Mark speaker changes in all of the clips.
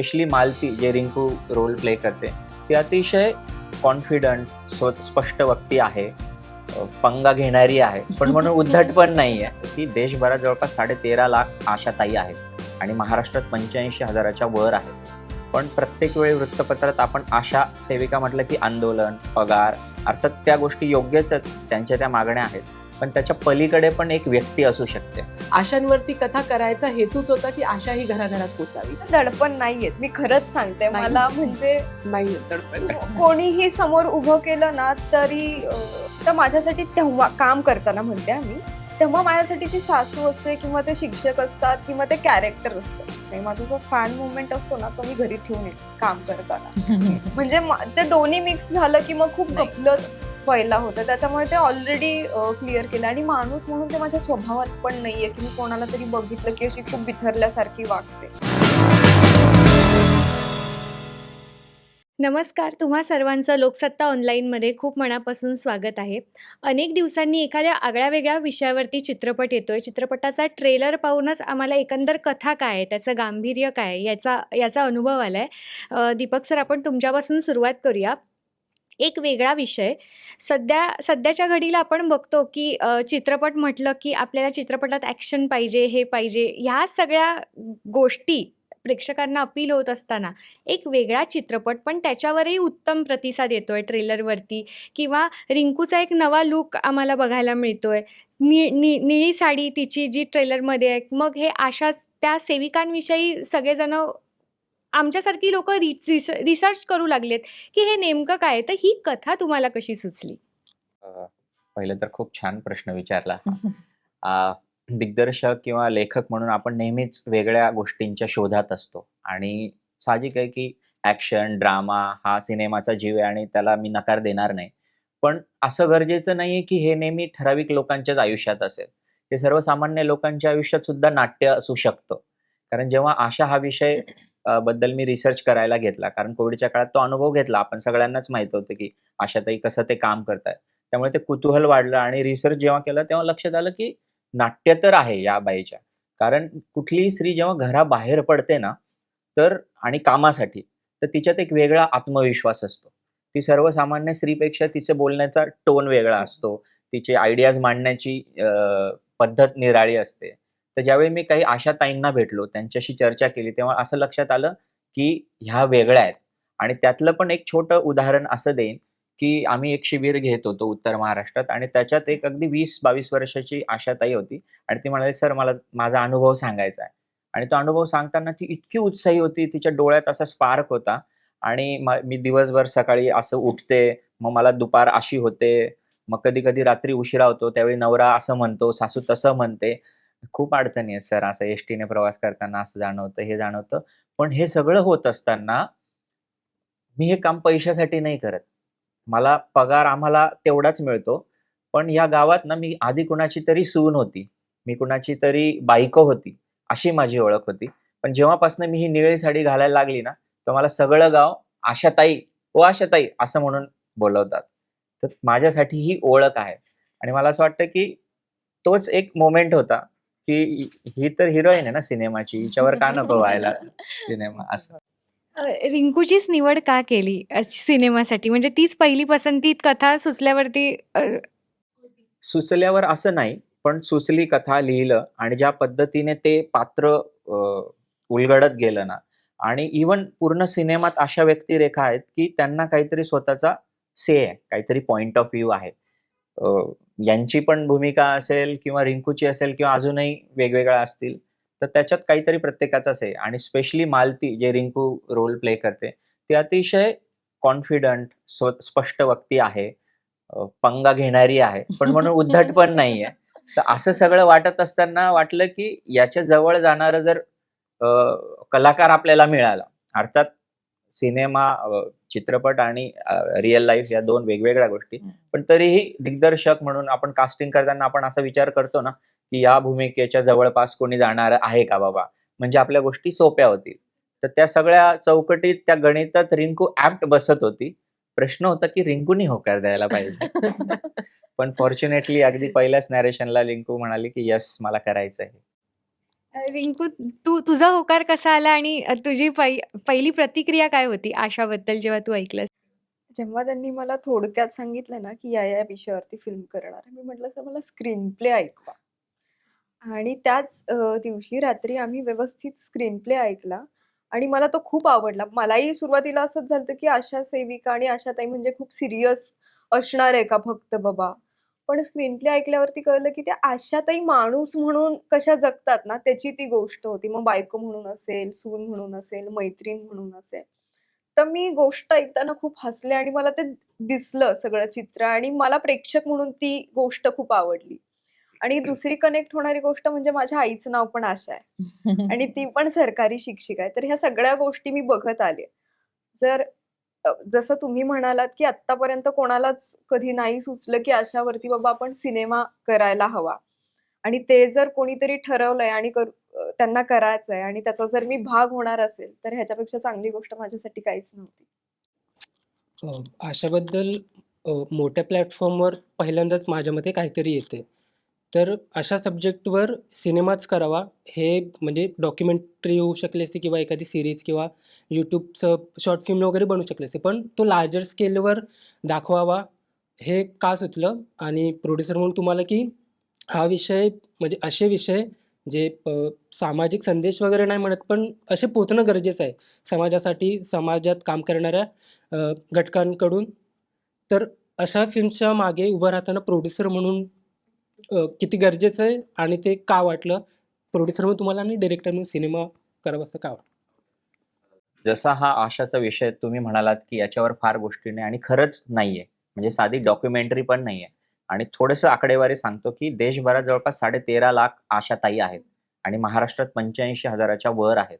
Speaker 1: Specially Malati जे Rinku role play करते ती अतिशय कॉन्फिडंट स्पष्ट वक्ती आहे, पंगा घेणारी आहे, पण म्हणून उद्धट पण नाही आहे. की देशभरात जवळपास 13.5 लाख आशाताई आहेत आणि महाराष्ट्रात 85,000च्या वर आहेत. पण प्रत्येक वेळी वृत्तपत्रात आपण आशा सेविका म्हटलं की आंदोलन, पगार, अर्थात त्या गोष्टी योग्यच आहेत, त्यांच्या त्या मागण्या आहेत, पण त्याच्या पलीकडे पण एक व्यक्ती असू शकते.
Speaker 2: आशांवरती कथा करायचा हेतूच होता की आशा ही घराघरात पोचावी.
Speaker 3: दडपण नाहीयेत, मी खरंच सांगते.
Speaker 2: नाही.
Speaker 3: मला म्हणजे
Speaker 2: नाही दडपण.
Speaker 3: कोणीही समोर उभं केलं ना तरी तर माझ्यासाठी तेव्हा काम करताना म्हणते मी, तेव्हा माझ्यासाठी ती सासू असते किंवा ते शिक्षक असतात किंवा ते कॅरेक्टर असतं. आणि माझा जो फॅन मुवमेंट असतो ना तो मी घरी ठेवून येते काम करताना. म्हणजे ते दोन्ही मिक्स झालं की मग खूप गफलत व्हायला होतं. त्याच्यामुळे ते ऑलरेडी क्लिअर केलं. आणि माणूस म्हणून ते माझ्या स्वभावात पण नाहीये की मी कोणाला तरी बघितलं की अशी खूप बिथरल्यासारखी वागते.
Speaker 4: नमस्कार, तुम्हा सर्वांचं लोकसत्ता ऑनलाईनमध्ये खूप मनापासून स्वागत आहे. अनेक दिवसांनी एखाद्या आगळ्या-वेगळ्या विषयावरती चित्रपट येतोय. चित्रपटाचा ट्रेलर पाहूनच आम्हाला एकंदर कथा काय आहे, त्याचं गांभीर्य काय आहे, याचा अनुभव आला आहे. दीपक सर, आपण तुमच्यापासून सुरुवात करूया. एक वेगळा विषय, सध्याच्या घडीला आपण बघतो की चित्रपट म्हटलं की आपल्याला चित्रपटात ॲक्शन पाहिजे, हे पाहिजे. ह्या सगळ्या गोष्टी प्रेक्षकांना अपील होत असताना एक वेगळा चित्रपट पण त्याच्यावरही उत्तम प्रतिसाद येतोय ट्रेलरवरती, किंवा रिंकूचा एक नवा लूक आम्हाला बघायला मिळतोय. निळी साडी तिची जी ट्रेलरमध्ये आहे. मग हे आशा त्या सेविकांविषयी सगळेजण, आमच्यासारखी लोक रिसर्च करू लागलेत की हे नेमकं काय आहे. तर ही कथा तुम्हाला कशी सुचली?
Speaker 1: पहिलं तर खूप छान प्रश्न विचारला. दिग्दर्शक किंवा लेखक म्हणून आपण नेहमीच वेगळ्या गोष्टींच्या शोधात असतो आणि साहजिक आहे की ॲक्शन, ड्रामा हा सिनेमाचा जीव आहे आणि त्याला मी नकार देणार नाही. पण असं गरजेचं नाहीये की हे नेहमी ठराविक लोकांच्याच आयुष्यात असेल. हे सर्वसामान्य लोकांच्या आयुष्यात सुद्धा नाट्य असू शकतं. कारण जेव्हा आशा हा विषय बद्दल मी रिसर्च करायला घेतला, कारण कोविडच्या काळात तो अनुभव घेतला. आपण सगळ्यांनाच माहित होतं की आशाताई कसं ते काम करतायत. त्यामुळे ते कुतूहल वाढलं आणि रिसर्च जेव्हा केलं तेव्हा लक्षात आलं की नाट्य तर आहे या बाईच्या. कारण कुठलीही स्त्री जेव्हा घराबाहेर पडते ना, तर आणि कामासाठी, तर तिच्यात एक वेगळा आत्मविश्वास असतो. ती सर्वसामान्य स्त्रीपेक्षा तिचे बोलण्याचा टोन वेगळा असतो. तिचे आयडियाज मांडण्याची पद्धत निराळी असते. तर ज्यावेळी मी काही आशाताईंना भेटलो, त्यांच्याशी चर्चा केली, तेव्हा असं लक्षात आलं की ह्या वेगळ्या आहेत. आणि त्यातलं पण एक छोटं उदाहरण असं देईन की आम्ही एक शिबिर घेत होतो उत्तर महाराष्ट्रात आणि त्याच्यात एक अगदी 20-22 वर्षाची आशाताई होती आणि ती म्हणाली, "सर, मला माझा अनुभव सांगायचा आहे." आणि तो अनुभव सांगताना ती इतकी उत्साही होती, तिच्या डोळ्यात असा स्पार्क होता. आणि मी दिवसभर सकाळी असं उठते, मग मला दुपार अशी होते, मग कधी-कधी रात्री उशिरा होतो, त्यावेळी नवरा असं म्हणतो, सासू तसं म्हणते. खूप अडचणी आहेत सर, असं एसटीने प्रवास करताना असं जाणवतं, हे जाणवतं. पण हे सगळं होत असताना मी हे काम पैशासाठी नाही करत. मला पगार आम्हाला तेवढाच मिळतो. पण या गावात ना मी आधी कुणाची तरी सून होती. मी कुणाची तरी बायको होती. अशी माझी ओळख होती. पण जेव्हापासून मी ही निळी साडी घालायला लागली ना, तर मला सगळं गाव आशाताई, ओ आशाताई असं म्हणून बोलवतात. तर माझ्यासाठी ही ओळख आहे. आणि मला असं वाटतं, की तोच एक मोमेंट होता, की ही तर हिरोईन आहे ना सिनेमाची, हिच्यावर का नको व्हायला सिनेमा असं.
Speaker 4: रिंकूचीच निवड का केली सिनेमासाठी? म्हणजे तीच पहिली पसंती कथा सुचल्यावरती
Speaker 1: सुचल्यावर असं नाही, पण सुचली कथा लिहिलं आणि ज्या पद्धतीने ते पात्र उलगडत गेलं ना, आणि इव्हन पूर्ण सिनेमात अशा व्यक्तिरेखा आहेत, की त्यांना काहीतरी स्वतःचा आहे, काहीतरी पॉइंट ऑफ व्ह्यू आहे. अ, यांची पण भूमिका असेल किंवा रिंकूची असेल किंवा अजूनही वेगवेगळ्या असतील, तर त्याच्यात काहीतरी प्रत्येकाचाच आहे. आणि स्पेशली मालती जे रिंकू रोल प्ले करते, ती अतिशय कॉन्फिडंट, स्पष्ट वक्ती आहे, पंगा घेणारी आहे, पण म्हणून उद्धट पण नाहीये. तर असं सगळं वाटत असताना वाटलं, की याच्या जवळ जाणारं जर अ, कलाकार आपल्याला मिळाला, अर्थात सिनेमा, चित्रपट आणि रिअल लाईफ या 2 वेगवेगळ्या गोष्टी. पण तरीही दिग्दर्शक म्हणून आपण कास्टिंग करताना आपण असा विचार करतो ना, की या भूमिकेच्या जवळपास कोणी जाणार आहे का बाबा? म्हणजे आपल्या गोष्टी सोप्या होतील. तर त्या सगळ्या चौकटीत, त्या गणितात रिंकू ॲप्ट बसत होती. प्रश्न होता, की रिंकूनी होकार द्यायला पाहिजे. पण फॉर्च्युनेटली अगदी पहिल्याच नॅरेशनला रिंकू म्हणाली, की "येस, मला करायचं आहे."
Speaker 4: रिंकू, तुझा होकार कसा आला आणि तुझी पहिली प्रतिक्रिया काय होती आशाबद्दल जेव्हा तू ऐकलंस?
Speaker 3: जेव्हा त्यांनी मला थोडक्यात सांगितलं ना, की या विषयावरती फिल्म करणार आहे. मी म्हटलं, "सर मला स्क्रीन प्ले ऐकवा." आणि त्याच दिवशी रात्री आम्ही व्यवस्थित स्क्रीन प्ले ऐकला आणि मला तो खूप आवडला. मलाही सुरुवातीला असंच झालं होतं, की आशा सेविका आणि आशाताई म्हणजे खूप सीरियस असणार आहे का फक्त बाबा? पण स्क्रीन प्ले ऐकल्यावरती कळलं, की त्या आशाताई माणूस म्हणून कशा जगतात ना, त्याची ती गोष्ट होती. मग बायको म्हणून असेल, सून म्हणून असेल, मैत्रीण म्हणून असेल. तर मी गोष्ट ऐकताना खूप हसले आणि मला ते दिसलं सगळं चित्र आणि मला प्रेक्षक म्हणून ती गोष्ट खूप आवडली. आणि दुसरी कनेक्ट होणारी गोष्ट म्हणजे माझ्या आईचं नाव पण आशा आहे आणि ती पण सरकारी शिक्षिका आहे. तर ह्या सगळ्या गोष्टी मी बघत आले. जर जसं तुम्ही म्हणालात, की आत्तापर्यंत कोणालाच कधी नाही सुचलं, की अशावरती बाबा आपण सिनेमा करायला हवा आणि ते जर कोणीतरी ठरवलंय आणि त्यांना करायचंय आणि त्याचा जर मी भाग होणार असेल, तर ह्याच्यापेक्षा चांगली गोष्ट माझ्यासाठी काहीच नव्हती.
Speaker 5: अशाबद्दल मोठ्या प्लॅटफॉर्मवर पहिल्यांदाच माझ्या मते काहीतरी येते. तर अशा सब्जेक्टवर सिनेमाच करावा, हे म्हणजे डॉक्युमेंटरी होऊ शकली असती किंवा एखादी सीरीज किंवा यूट्यूबचं शॉर्ट फिल्म वगैरे बनू शकले असते. पण तो लार्जर स्केलवर दाखवावा हे का सुचलं आणि प्रोड्युसर म्हणून तुम्हाला की हा विषय म्हणजे असे विषय जे सामाजिक संदेश वगैरे नाही म्हणत, पण असे पोचणं गरजेचं आहे समाजासाठी, समाजात काम करणाऱ्या घटकांकडून. तर अशा फिल्मच्या मागे उभं राहताना प्रोड्युसर म्हणून किती गरजेचं आहे आणि ते का वाटलं? प्रोड्युसर म्हणून तुम्हाला आणि डायरेक्टर म्हणून सिनेमा करावासा का वाटलं?
Speaker 1: जसा हा आशाचा विषय तुम्ही म्हणालात, की याच्यावर फार गोष्टी नाही आणि खरंच नाहीये. म्हणजे साधी डॉक्युमेंटरी पण नाहीये. आणि थोडंसं आकडेवारी सांगतो, की देशभरात जवळपास 13.5 लाख आशाताई आहेत आणि महाराष्ट्रात 85,000च्या वर आहेत.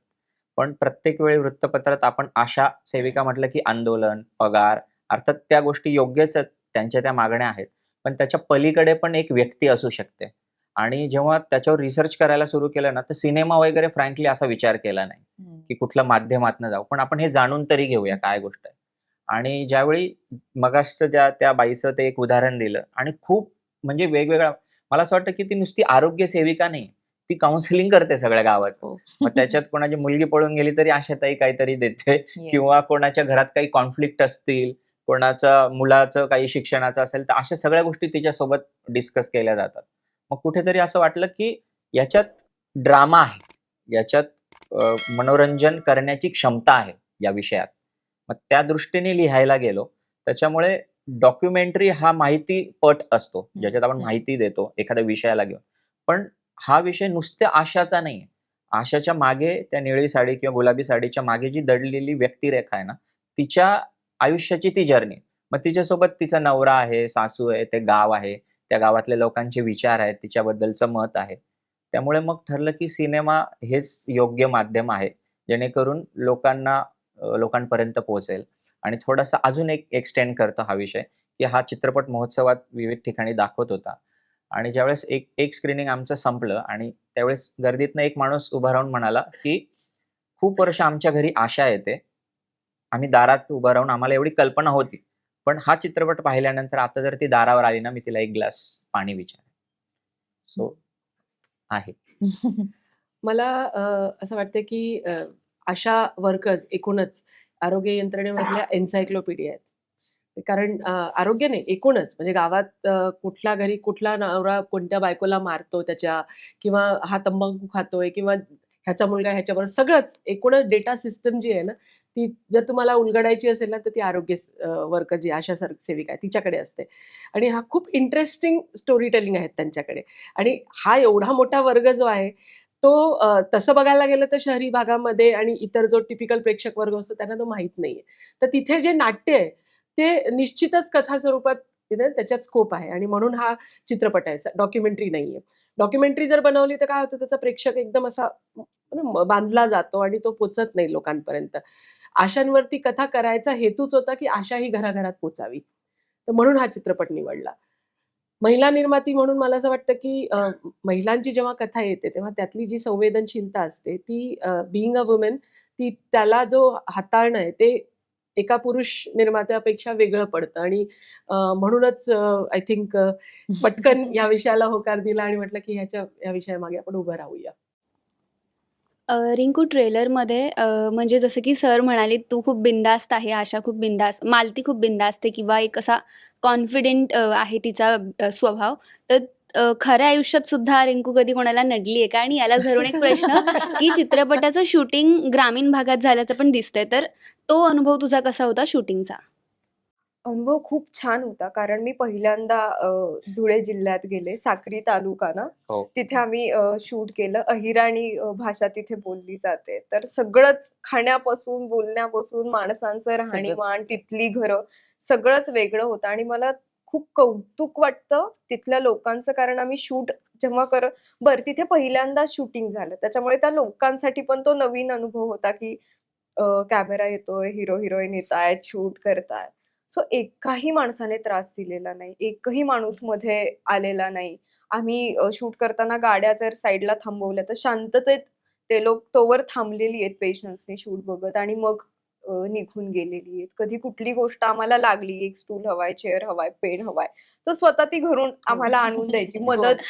Speaker 1: पण प्रत्येक वेळी वृत्तपत्रात आपण आशा सेविका म्हटलं, की आंदोलन, पगार अर्थात त्या गोष्टी योग्यच आहेत, त्यांच्या त्या मागण्या आहेत. पण त्याच्या पलीकडे पण एक व्यक्ती असू शकते. आणि जेव्हा त्याच्यावर रिसर्च करायला सुरू केलं ना, तर सिनेमा वगैरे फ्रँकली असा विचार केला नाही. की कुठल्या माध्यमातनं जाऊ. पण आपण हे जाणून तरी घेऊया काय गोष्ट आहे. आणि ज्यावेळी मगासचं त्या बाईचं ते एक उदाहरण दिलं आणि खूप म्हणजे वेगवेगळा मला असं वाटतं की ती नुसती आरोग्य सेविका नाही. ती काउन्सिलिंग करते सगळ्या गावाचं.
Speaker 2: हो.
Speaker 1: मग त्याच्यात कोणाची मुलगी पळून गेली तरी आशाताई काहीतरी देते
Speaker 2: Yes.
Speaker 1: किंवा कोणाच्या घरात काही कॉन्फ्लिक्ट असतील, कोणाचा मुलाचं काही शिक्षणाचं असेल, तर अशा सगळ्या गोष्टी तिच्यासोबत डिस्कस केल्या जातात. मग कुठेतरी असं वाटलं की याच्यात ड्रामा आहे. याच्यात मनोरंजन करण्याची क्षमता आहे या विषयात. मग त्या दृष्टीने लिहायला गेलो. त्याच्यामुळे डॉक्युमेंटरी हा माहितीपट असतो, ज्याच्यात आपण माहिती देतो एखाद्या विषयाला घेऊन. पण हा विषय नुसत्या आशाचा नाहीये. आशाच्या मागे त्या निळी साडी किंवा गुलाबी साडीच्या मागे जी दडलेली व्यक्तिरेखा आहे ना, तिच्या आयुष्याची ती जर्नी. मग तिच्यासोबत तिचा नवरा आहे, सासू आहे, ते गाव आहे, त्या गावातल्या लोकांचे विचार आहेत, तिच्याबद्दलचं मत आहे. त्यामुळे मग ठरलं की सिनेमा हेच योग्य माध्यम आहे, जेणेकरून लोकांपर्यंत पोहोचेल. आणि थोडासा अजून एक एक्सटेंड करतो हा विषय, की हा चित्रपट महोत्सवात विविध ठिकाणी दाखवत होता. आणि ज्यावेळेस एक एक स्क्रीनिंग आमचं संपलं आणि त्यावेळेस गर्दीतनं एक माणूस उभा राहून म्हणाला, की "खूप वर्ष आमच्या घरी आशा येते. आम्ही दारात उभं राहून आम्हाला एवढी कल्पना होती. पण हा चित्रपट पाहिल्यानंतर आता जर ती दारावर आली ना, मी तिला 1 ग्लास पाणी विचारेन." सो आहे.
Speaker 2: मला असं वाटतं की आशा वर्कर्स एकूणच आरोग्य यंत्रणेमधल्या एन्सायक्लोपीडिया आहेत. कारण आरोग्य नाही एकूणच म्हणजे गावात कुठल्या घरी कुठला नवरा कोणत्या बायकोला मारतो त्याच्या किंवा हा तंबाखू खातोय किंवा ह्याचा मुलगा ह्याच्याबरोबर सगळंच एकूणच डेटा सिस्टम जी आहे ना, ती जर तुम्हाला उलगडायची असेल ना, तर ती आरोग्य वर्कर जी आशा सेविका आहे तिच्याकडे असते. आणि हा खूप इंटरेस्टिंग स्टोरी टेलिंग आहेत त्यांच्याकडे. आणि हा एवढा मोठा वर्ग जो आहे तो तसं बघायला गेलं तर शहरी भागामध्ये आणि इतर जो टिपिकल प्रेक्षक वर्ग असतो त्यांना तो माहीत नाहीये. तर तिथे जे नाट्य आहे ते निश्चितच कथा स्वरूपात त्याच्यात स्कोप आहे आणि म्हणून हा चित्रपट आहे, डॉक्युमेंटरी नाहीये. डॉक्युमेंटरी जर बनवली तर काय होतं त्याचा प्रेक्षक एकदम असा बांधला जातो आणि तो पोचत नाही लोकांपर्यंत. आशांवरती कथा करायचा हेतूच होता की आशा ही घराघरात पोचावी. तर म्हणून हा चित्रपट निवडला. महिला निर्माती म्हणून मला असं वाटतं की महिलांची जेव्हा कथा येते तेव्हा त्यातली जी संवेदनशीलता असते ती बिईंग अ वुमन ती त्याला जो हाताळणं आहे ते एका पुरुष निर्मात्यापेक्षा वेगळं पडतं आणि म्हणूनच आय थिंक पटकन या विषयाला होकार दिला आणि म्हटलं की या विषयामागे आपण उभं राहूया.
Speaker 6: रिंकू ट्रेलरमध्ये म्हणजे जसं की सर म्हणाले तू खूप बिंदास्त आहे, आशा खूप बिंदास्त, मालती खूप बिंदास्त आहे किंवा एक असा कॉन्फिडेंट आहे तिचा स्वभाव. तर खऱ्या आयुष्यात सुद्धा रिंकू कधी कोणाला नडली आहे का? आणि याला धरून एक प्रश्न की चित्रपटाचं शूटिंग ग्रामीण भागात झाल्याचं पण दिसतंय, तर तो अनुभव तुझा कसा होता शूटिंगचा?
Speaker 3: अनुभव खूप छान होता. कारण मी पहिल्यांदा धुळे जिल्ह्यात गेले, साक्री तालुका ना,
Speaker 1: हो.
Speaker 3: तिथे आम्ही शूट केलं. अहिराणी भाषा तिथे बोलली जाते. तर सगळंच खाण्यापासून, बोलण्यापासून, माणसांचं राहणीमान, तिथली घरं, सगळंच वेगळं होतं आणि मला खूप कौतुक वाटतं तिथल्या लोकांचं. कारण आम्ही शूट जेव्हा बरं तिथे पहिल्यांदाच शूटिंग झालं. त्याच्यामुळे त्या लोकांसाठी पण तो नवीन अनुभव होता, की कॅमेरा येतोय, हिरो-हिरोईन येतायत, शूट करतायत. सो एकाही माणसाने त्रास दिलेला नाही. एकही माणूस मध्ये आलेला नाही. आम्ही शूट करताना गाड्या जर साईडला थांबवल्या तर शांततेत ते लोक तोवर थांबलेली आहेत पेशन्सनी शूट बघत आणि मग निघून गेलेली आहेत. कधी कुठली गोष्ट आम्हाला लागली, एक स्टूल हवाय, चेअर हवाय, पेन हवाय, तर स्वतः ती घरून आम्हाला आणून द्यायची. मदत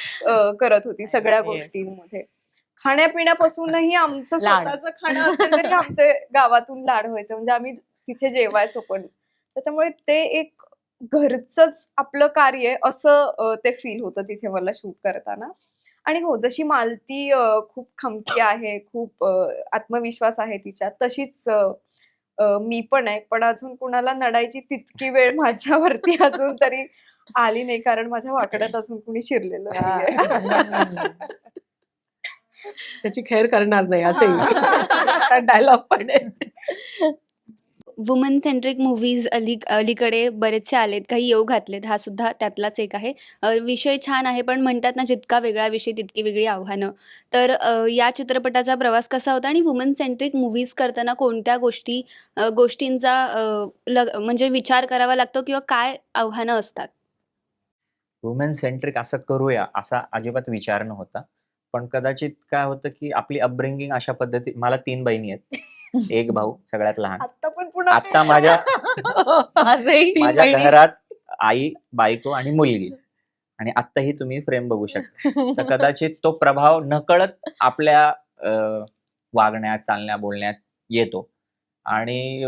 Speaker 3: करत होती सगळ्या
Speaker 2: Yes.
Speaker 3: गोष्टींमध्ये. खाण्यापिण्यापासूनही आमचं
Speaker 7: लाड.
Speaker 3: स्वतःचं खाणं असेल तरी आमचे गावातून लाड व्हायचे. म्हणजे आम्ही तिथे जेवायचो पण. त्याच्यामुळे ते एक घरचंच आपलं कार्य आहे असं ते फील होतं तिथे मला शूट करताना. आणि हो, जशी मालती खूप खमकी आहे, खूप आत्मविश्वास आहे तिच्यात, तशीच मी पण आहे. पण अजून कुणाला नडायची तितकी वेळ माझ्यावरती अजून तरी आली नाही, कारण माझ्या वाकड्यात अजून कुणी शिरलेलं नाहीये.
Speaker 2: त्याची खैर करणार नाही असंही डायलॉग पण आहे.
Speaker 6: वुमन सेंट्रिक मूव्हीज अलीकडे बरेचसे आलेत, काही येऊ घातलेत. हा सुद्धा त्यातलाच एक आहे. विषय छान आहे, पण म्हणतात ना, जितका वेगळा विषय तितकी वेगळी आव्हानं. तर या चित्रपटाचा प्रवास कसा होता आणि वुमन सेंट्रिक मूव्हीज करताना कोणत्या गोष्टींचा म्हणजे विचार करावा लागतो किंवा काय आव्हानं असतात?
Speaker 1: वुमेन सेंट्रिक असं करूया असा अजिबात विचार नव्हता. पण कदाचित काय होतं, की आपली अपब्रिंगिंग अशा पद्धती, मला 3 बहिणी आहेत. 1 भाऊ सगळ्यात लहान.
Speaker 3: आता पण पुन्हा
Speaker 1: आता माझ्या
Speaker 7: आजही
Speaker 2: तीन
Speaker 1: माझ्या
Speaker 2: बहिणी.
Speaker 1: घरात आई, बायको आणि मुलगी. आणि आत्ताही तुम्ही फ्रेम बघू शकता. तर कदाचित तो प्रभाव नकळत आपल्या वागण्यात, चालण्यात, बोलण्यात येतो. आणि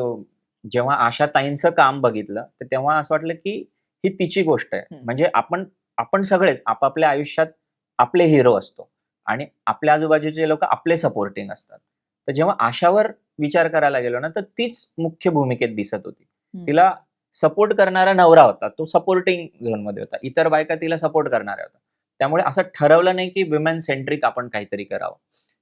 Speaker 1: जेव्हा आशाताईंचं काम बघितलं, तर तेव्हा असं वाटलं, की ही तिची गोष्ट आहे.
Speaker 7: हं.
Speaker 1: म्हणजे आपण सगळेच आपापल्या आयुष्यात आपले हिरो असतो आणि आपल्या आजूबाजूचे लोक आपले सपोर्टिंग असतात. तर जेव्हा आशावर विचार करायला गेलो ना, तर तीच मुख्य भूमिकेत दिसत होती.
Speaker 7: हं.
Speaker 1: तिला सपोर्ट करणारा नवरा होता. तो सपोर्टिंग झोनमध्ये होता. इतर बायका तिला सपोर्ट करणाऱ्या होत्या. त्यामुळे असं ठरवलं नाही, की विमेन सेंट्रिक आपण काहीतरी करावं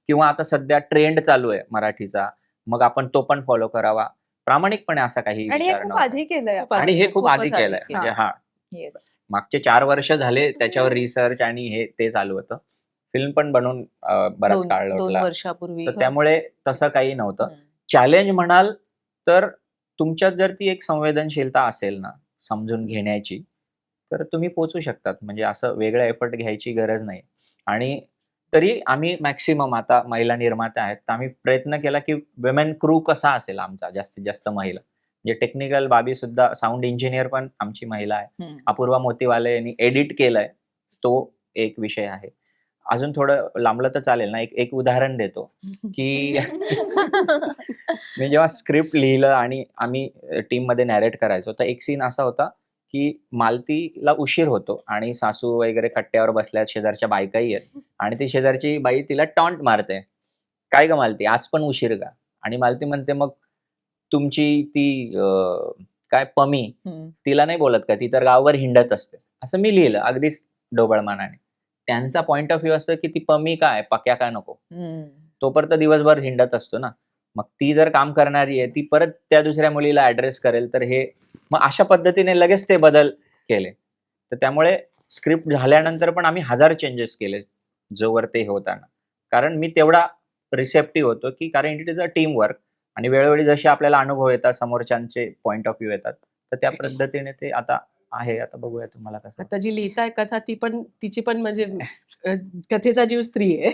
Speaker 1: किंवा आता सध्या ट्रेंड चालू आहे मराठीचा, मग आपण तो पण फॉलो करावा. प्रामाणिकपणे असा काही
Speaker 3: आणि हे
Speaker 1: विचार
Speaker 3: खूप
Speaker 1: नव्हता.
Speaker 3: आधी केलंय आपण.
Speaker 1: आणि हे खूप
Speaker 7: खूपच
Speaker 1: आधी
Speaker 7: आधी
Speaker 1: केलंय.
Speaker 7: केलंय.
Speaker 1: म्हणजे हां.
Speaker 7: येस.
Speaker 1: मागचे 4 वर्ष झाले त्याच्यावर रिसर्च आणि हे ते चालू होतं. फिल्म पण बनवून बराच काळ
Speaker 7: 2
Speaker 1: लोटला.
Speaker 7: वर्षापूर्वी.
Speaker 1: तर त्यामुळे तसं काही नव्हतं.
Speaker 7: हं.
Speaker 1: चॅलेंज म्हणाल तर तुमच्यात जर ती एक संवेदनशीलता असेल ना, समजून घेण्याची, तर तुम्ही पोहोचू शकतात. म्हणजे असं वेगळं एफर्ट घ्यायची गरज नाही. आणि तरी आम्ही मॅक्सिमम आता महिला निर्मात्या आहेत, तर आम्ही प्रयत्न केला, की विमेन क्रू कसा असेल आमचा जास्तीत जास्त महिला. म्हणजे टेक्निकल बाबी सुद्धा, साउंड इंजिनियर पण आमची महिला आहे.
Speaker 7: हं.
Speaker 1: अपूर्वा मोतीवाले यांनी एडिट केलंय. तो एक विषय आहे. अजून थोडं लांबलं तर चालेल ना, एक उदाहरण देतो, की मी जेव्हा स्क्रिप्ट लिहिलं आणि आम्ही टीममध्ये नॅरेट करायचो, तर एक सीन असा होता, की मालतीला उशीर होतो आणि सासू वगैरे कट्ट्यावर बसल्यात, शेजारच्या बायकाही आहेत आणि ती शेजारची बाई तिला टॉन्ट मारते. "काय गं मालती, आज पण उशीर का?" आणि मालती म्हणते, "मग तुमची ती काय पमी,
Speaker 7: हं.
Speaker 1: तिला नाही बोलत का? ती तर गावभर हिंडत असते." असं मी लिहिलं अगदीच ढोबळमानाने. त्यांचा पॉइंट ऑफ व्ह्यू असतो, की ती पमी काय, पक्या का नको?
Speaker 7: हं.
Speaker 1: तो परत दिवसभर हिंडत असतो ना. मग ती जर काम करणारी आहे, ती परत त्या दुसऱ्या मुलीला ॲड्रेस करेल, तर हे मग अशा पद्धतीने लगेच ते बदल केले. तर त्यामुळे स्क्रिप्ट झाल्यानंतर पण आम्ही 1000 चेंजेस केले, जोवर ते होताना. कारण मी तेवढा रिसेप्टिव्ह होतो, की कारण it is a team work आणि वेळोवेळी जसे आपल्याला अनुभव येतात, समोरच्यांचे पॉइंट ऑफ व्ह्यू येतात, तर त्या पद्धतीने ते आता आहे. आता बघूया तुम्हाला कसं.
Speaker 2: आता जी लिहिताय कथा ती पण तिची पण म्हणजे कथेचा जीव स्त्री आहे.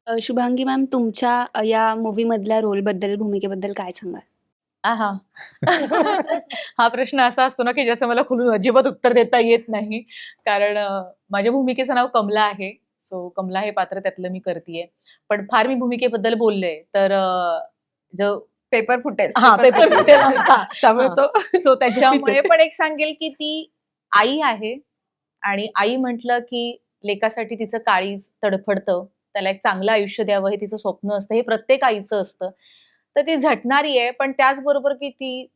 Speaker 6: शुभांगी मॅम, तुमच्या या मूव्हीमधल्या रोलबद्दल, भूमिकेबद्दल काय सांगाल?
Speaker 7: आहा. हा प्रश्न असा असतो ना, की ज्याचं मला खुलून अजिबात उत्तर देता येत नाही. कारण माझ्या भूमिकेचं नाव कमला आहे सो कमला हे पात्र त्यातलं मी करतेय. पण फार मी भूमिकेबद्दल बोलले तर जो
Speaker 3: पेपर फुटेल.
Speaker 7: हा पेपर फुटेल आमचा.
Speaker 2: त्यामुळे
Speaker 7: हा.
Speaker 2: तो
Speaker 7: सो त्याच्यामुळे
Speaker 2: गुपित आहे.
Speaker 7: पण एक सांगेल की ती आई आहे आणि आई म्हटलं की लेकासाठी तिचं काळीज तडफडतं. त्याला एक चांगलं आयुष्य द्यावं हे तिचं स्वप्न असतं. हे प्रत्येक आईचं असतं. तर ती झटणारी आहे, पण त्याचबरोबर की ती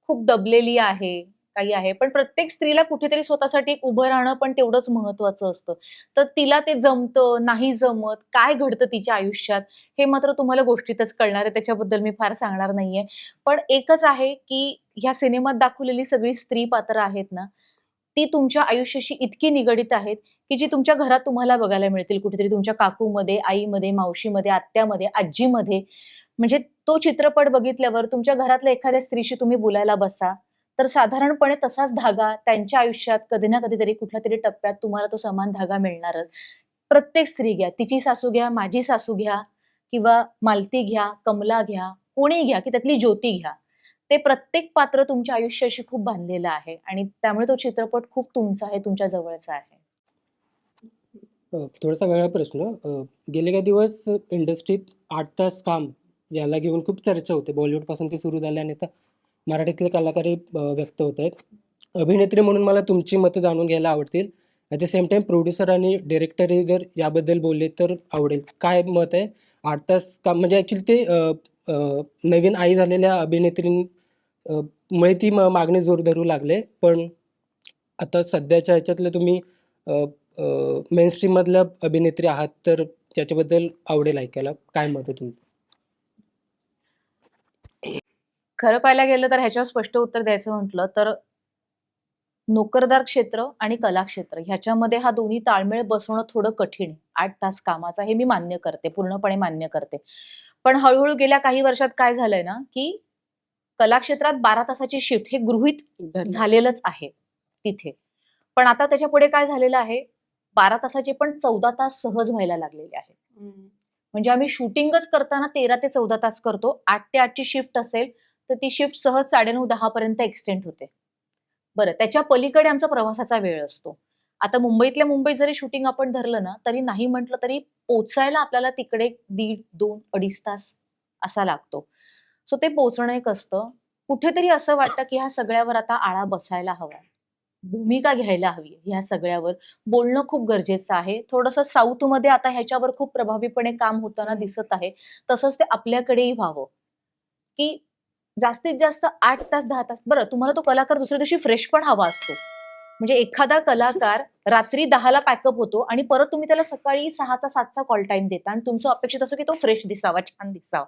Speaker 7: खूप दबलेली आहे, काही आहे. पण प्रत्येक स्त्रीला कुठेतरी स्वतःसाठी एक उभं राहणं पण तेवढंच महत्वाचं असतं. तर तिला ते जमतं, नाही जमत, काय घडतं तिच्या आयुष्यात, हे मात्र तुम्हाला गोष्टीतच कळणार आहे. त्याच्याबद्दल मी फार सांगणार नाहीये. पण एकच आहे की ह्या सिनेमात दाखवलेली सगळी स्त्री पात्र आहेत ना, ती तुमच्या आयुष्याशी इतकी निगडीत आहेत, की जी तुमच्या घरात तुम्हाला बघायला मिळतील. कुठेतरी तुमच्या काकूमध्ये, आईमध्ये, मावशीमध्ये, आत्यामध्ये, आजीमध्ये. म्हणजे तो चित्रपट बघितल्यावर तुमच्या घरातल्या एखाद्या स्त्रीशी तुम्ही बोलायला बसा, तर साधारणपणे तसाच धागा त्यांच्या आयुष्यात कधी ना कधीतरी कुठल्यातरी टप्प्यात तुम्हाला तो समान धागा मिळणारच. प्रत्येक स्त्री घ्या, तिची सासू घ्या, माझी सासू घ्या किंवा मालती घ्या, कमला घ्या, कोणी घ्या, की त्यातली ज्योती घ्या. ते प्रत्येक पात्र तुमच्या आयुष्याशी खूप बांधलेलं आहे आणि त्यामुळे तो चित्रपट खूप तुमचा आहे, तुमच्या जवळचा आहे.
Speaker 5: थोडासा वेगळा प्रश्न. गेले काही दिवस इंडस्ट्रीत 8 तास काम याला घेऊन खूप चर्चा होते. बॉलिवूडपासून ते सुरू झाले आणि आता मराठीतले कलाकारही व्यक्त होत आहेत. अभिनेत्री म्हणून मला तुमची मतं जाणून घ्यायला आवडतील. At the same time producer आणि डिरेक्टरही जर याबद्दल बोलले तर आवडेल. काय मत आहे? 8 तास काम म्हणजे ॲक्च्युली ते नवीन आई झालेल्या मुळे ती मागणी जोर धरू लागले. पण आता सध्याच्या ह्याच्यातलं तुम्ही मेनस्ट्रीममधल्या अभिनेत्री आहात, तर त्याच्याबद्दल आवडेल ऐकायला. काय मत आहे तुमचं?
Speaker 7: खरं पाहायला गेलं तर ह्याच्यावर स्पष्ट उत्तर द्यायचं म्हटलं तर नोकरदार क्षेत्र आणि कला क्षेत्र ह्याच्यामध्ये हा दोन्ही ताळमेळ बसवणं थोडं कठीण आहे. 8 तास कामाचा हे मी मान्य करते, पूर्णपणे मान्य करते. पण हळूहळू गेल्या काही वर्षात काय झालंय ना, की कला क्षेत्रात 12 तासाची शिफ्ट हे गृहीत
Speaker 2: धन्यवाद.
Speaker 7: झालेलंच आहे तिथे. पण आता त्याच्या पुढे काय झालेलं आहे, 12 तासाचे पण 14 तास सहज व्हायला लागलेले आहेत. म्हणजे आम्ही शूटिंगच करताना 13 ते 14 तास करतो. 8 ते 8 ची शिफ्ट असेल, तर ती शिफ्ट सहज 9:30-10 पर्यंत एक्सटेंड होते. बरं, त्याच्या पलीकडे आमचा प्रवासाचा वेळ असतो. आता मुंबईतल्या मुंबईत जरी शूटिंग आपण धरलं ना, तरी नाही म्हटलं तरी पोहोचायला आपल्याला तिकडे 1.5, 2, 2.5 तास असा लागतो. सो ते पोहोचणं एक असतं. कुठेतरी असं वाटतं, की ह्या सगळ्यावर आता आळा बसायला हवा. भूमिका घ्यायला हवी ह्या सगळ्यावर. बोलणं खूप गरजेचं आहे. थोडंसं साऊथमध्ये आता ह्याच्यावर खूप प्रभावीपणे काम होताना दिसत आहे. तसंच ते आपल्याकडेही व्हावं, की जास्तीत जास्त 8 तास 10 तास. बरं, तुम्हाला तो कलाकार दुसऱ्या दिवशी फ्रेश पण हवा असतो. म्हणजे एखादा कलाकार रात्री 10ला पॅकअप होतो आणि परत तुम्ही त्याला सकाळी 6चा 7चा कॉल टाइम देता आणि तुमचं अपेक्षित असं की तो फ्रेश दिसावा, छान दिसावा.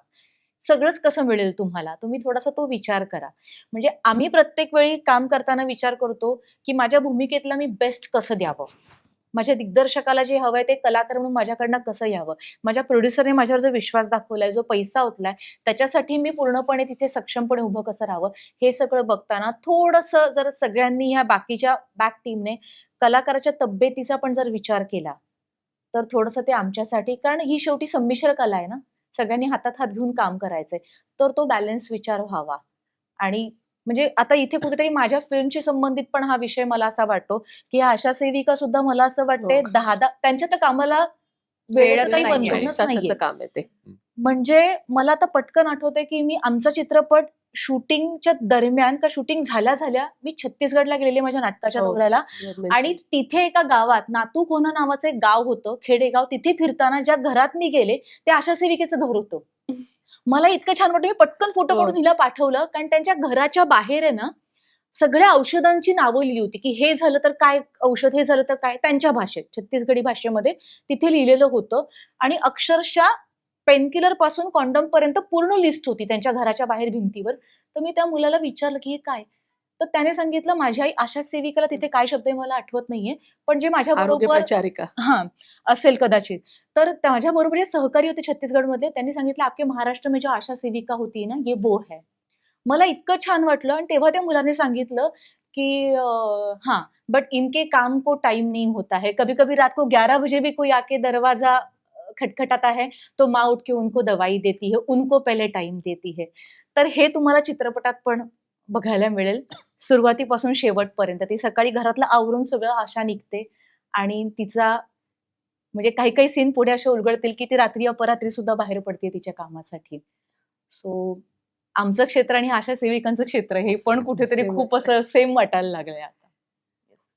Speaker 7: सगळंच कसं मिळेल तुम्हाला? तुम्ही थोडासा तो विचार करा. म्हणजे आम्ही प्रत्येक वेळी काम करताना विचार करतो, की माझ्या भूमिकेतला मी बेस्ट कसं द्यावं? माझ्या दिग्दर्शकाला जे हवंय ते कलाकार म्हणून माझ्याकडनं कसं यावं? माझ्या प्रोड्युसरने माझ्यावर जो विश्वास दाखवलाय, जो पैसा ओतलाय, त्याच्यासाठी मी पूर्णपणे तिथे सक्षमपणे उभं कसं राहावं? हे सगळं बघताना थोडंसं जर सगळ्यांनी ह्या बाकीच्या बॅक टीमने कलाकाराच्या तब्येतीचा पण जर विचार केला, तर थोडंसं ते आमच्यासाठी, कारण ही शेवटी संमिश्र कला आहे ना, सगळ्यांनी हातात हात घेऊन काम करायचंय. तर तो बॅलन्स विचार व्हावा. आणि म्हणजे आता इथे कुठेतरी माझ्या फिल्मशी संबंधित पण हा विषय मला असा वाटतो, की ह्या आशा सेविका सुद्धा मला असं वाटतंय
Speaker 2: हो.
Speaker 7: 10-10 त्यांच्या तर कामाला
Speaker 3: वेळच
Speaker 7: वेळेचं काही
Speaker 3: नाहीये.
Speaker 2: 24
Speaker 7: बंधनच
Speaker 2: तासाचं
Speaker 7: नाहीये.
Speaker 2: काम आहे ते.
Speaker 7: म्हणजे मला आता पटकन आठवतंय, की मी आमचा चित्रपट शूटिंगच्या दरम्यान का शूटिंग झाल्या मी छत्तीसगडला गेलेले माझ्या नाटकाच्या
Speaker 2: हो.
Speaker 7: दौऱ्याला.
Speaker 2: You have
Speaker 7: आणि
Speaker 2: mentioned.
Speaker 7: तिथे एका गावात नातूकोना नावाचं एक गाव होतं, खेडेगाव. तिथे फिरताना ज्या घरात मी गेले, ते आशा सेविकेचं घर होतं. मला इतकं छान वाटलं, मी पटकन फोटो
Speaker 2: हो.
Speaker 7: काढून हिला पाठवलं, कारण त्यांच्या घराच्या बाहेर आहे ना, सगळ्या औषधांची नावं लिहिली होती, की हे झालं तर काय औषध, हे झालं तर काय, त्यांच्या भाषेत, छत्तीसगडी भाषेमध्ये तिथे लिहिलेलं होतं. आणि अक्षरशः पेनकिलर पासून कॉन्डम पर्यंत पूर्ण लिस्ट होती त्यांच्या घराच्या बाहेर भिंतीवर. तर मी त्या मुलाला विचारलं, की हे काय? तर त्याने सांगितलं, माझी आई आशा सेविकाला तिथे काय शब्द आहे मला आठवत नाहीये, पण जे माझ्या
Speaker 2: आरोग्य
Speaker 7: बरोबर
Speaker 2: प्रचारिका.
Speaker 7: हां, असेल कदाचित. तर माझ्याबरोबर जे सहकारी होते छत्तीसगडमधले, त्यांनी सांगितलं, "आपके महाराष्ट्र में जो आशा सेविका होती है ना, ये वो है." मला इतकं छान वाटलं आणि तेव्हा त्या मुलाने सांगितलं, की "हाँ, बट इनके काम को टाइम नहीं होता है. कभी-कभी रात को 11 बजे भी कोई आके दरवाजा खटखटाता है, तो माँ उठ के उनको दवाई देती है, उनको पहले टाइम देती है." तर हे तुम्हाला चित्रपटात पण बघायला मिळेल. सुरुवातीपासून शेवटपर्यंत. ती सकाळी घरातलं आवरून सगळं आशा निघते आणि तिचा म्हणजे काही काही सीन पुढे असे उलगडतील की ती रात्री अपरात्री सुद्धा बाहेर पडते तिच्या कामासाठी. सो आमचं क्षेत्र आणि आशा सेविकांचं क्षेत्र हे पण कुठेतरी
Speaker 2: Same
Speaker 7: खूप
Speaker 2: वाटतंय.
Speaker 7: असं सेम वाटायला लागलंय आता.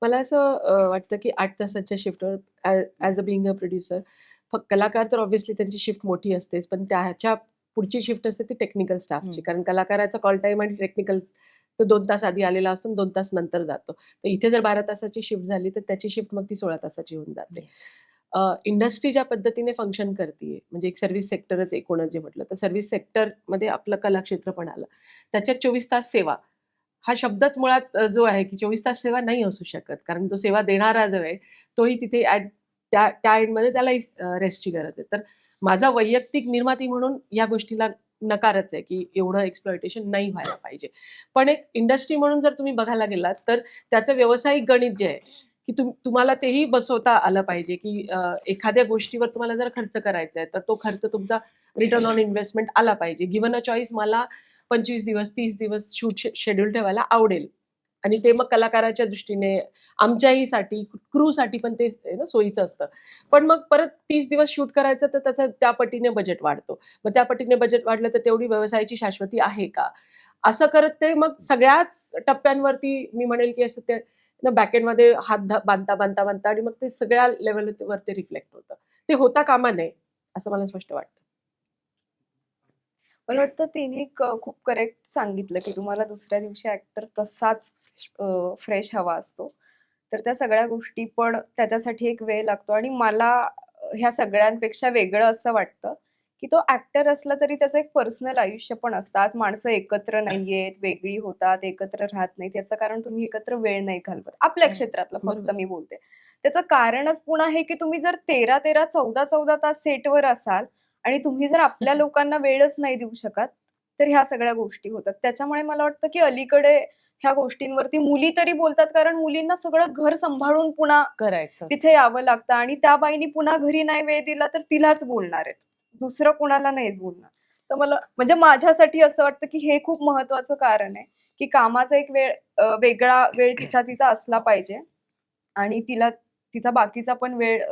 Speaker 2: मला असं वाटतं की 8 तासाच्या शिफ्टवर as a being a producer फक्त कलाकार तर ऑब्व्हियसली त्यांची शिफ्ट मोठी असतेच, पण त्याच्या पुढची शिफ्ट असते ती टेक्निकल स्टाफची. कारण कलाकाराचा कॉल टाईम आणि टेक्निकल तो 2 तास आधी आलेला असतो आणि 2 तास नंतर जातो. तर इथे जर 12 तासाची शिफ्ट झाली तर त्याची शिफ्ट मग ती 16 तासाची होऊन जाते. इंडस्ट्री ज्या पद्धतीने फंक्शन करते म्हणजे एक सर्व्हिस सेक्टरच एकूणच जे म्हटलं तर सर्व्हिस सेक्टरमध्ये आपलं कलाक्षेत्र पण आलं. त्याच्यात 24 तास सेवा हा शब्दच मुळात जो आहे की 24 तास सेवा नाही असू शकत. कारण जो सेवा देणारा जो आहे तोही तिथे त्या एंडमध्ये त्यालाही रेस्टची गरज आहे. तर माझा वैयक्तिक निर्माती म्हणून या गोष्टीला नकारच आहे की एवढं एक्सप्लॉयटेशन नाही व्हायला पाहिजे. पण एक इंडस्ट्री म्हणून जर तुम्ही बघायला गेलात तर त्याचं व्यावसायिक गणित जे आहे की तुम्हाला तेही बसवता आलं पाहिजे की एखाद्या गोष्टीवर तुम्हाला जर खर्च करायचा आहे तर तो खर्च तुमचा रिटर्न ऑन इन्व्हेस्टमेंट आला पाहिजे. गिव्हन अ चॉईस मला 25 दिवस 30 दिवस शूट शेड्यूल ठेवायला आवडेल आणि ते मग कलाकाराच्या दृष्टीने आमच्याहीसाठी क्रूसाठी पण ते सोयीचं असतं. पण मग परत 30 दिवस शूट करायचं तर त्याचं त्या पटीने बजेट वाढतो. मग त्या पटीने बजेट वाढलं तर तेवढी व्यवसायाची शाश्वती आहे का? असं करत ते मग सगळ्याच टप्प्यांवरती मी म्हणेल की असं ते बॅकएंडमध्ये हात बांधता आणि मग ते सगळ्या लेवलवर ते रिफ्लेक्ट होतं. ते होता कामा नये असं मला स्पष्ट वाटतं.
Speaker 3: मला वाटतं तिने खूप करेक्ट सांगितलं की तुम्हाला दुसऱ्या दिवशी ऍक्टर तसाच फ्रेश हवा असतो. तर त्या सगळ्या गोष्टी पण त्याच्यासाठी एक वेळ लागतो आणि मला ह्या सगळ्यांपेक्षा वेगळं असं वाटतं की तो ऍक्टर असला तरी त्याचं एक पर्सनल आयुष्य पण असतं. आज माणसं एकत्र नाहीयेत, वेगळी होतात, एकत्र राहत नाहीत. याचं कारण तुम्ही एकत्र वेळ नाही घालवत. आपल्या क्षेत्रातलं फक्त
Speaker 2: बरोबर.
Speaker 3: मी बोलते. त्याचं कारणच पुन्हा हे की तुम्ही जर 13-13, 14-14 तास सेटवर असाल आणि तुम्ही जर आपल्या लोकांना वेळच नाही देऊ शकत, तर ह्या सगळ्या गोष्टी होतात. त्याच्यामुळे मला वाटतं की अलीकडे ह्या गोष्टींवरती मुली तरी बोलतात कारण मुलींना सगळं घर सांभाळून पुन्हा
Speaker 7: करायचं
Speaker 3: तिथे यावं लागतं आणि त्या बाईनी पुन्हा घरी नाही वेळ दिला तर तिलाच बोलणार आहेत. दुसरं कुणाला नाही बोलणार. तर मला म्हणजे माझ्यासाठी असं वाटतं की हे खूप महत्वाचं कारण आहे की कामाचा एक वेगळा वेळ तिचा असला पाहिजे आणि तिला तिचा बाकीचा पण वेळ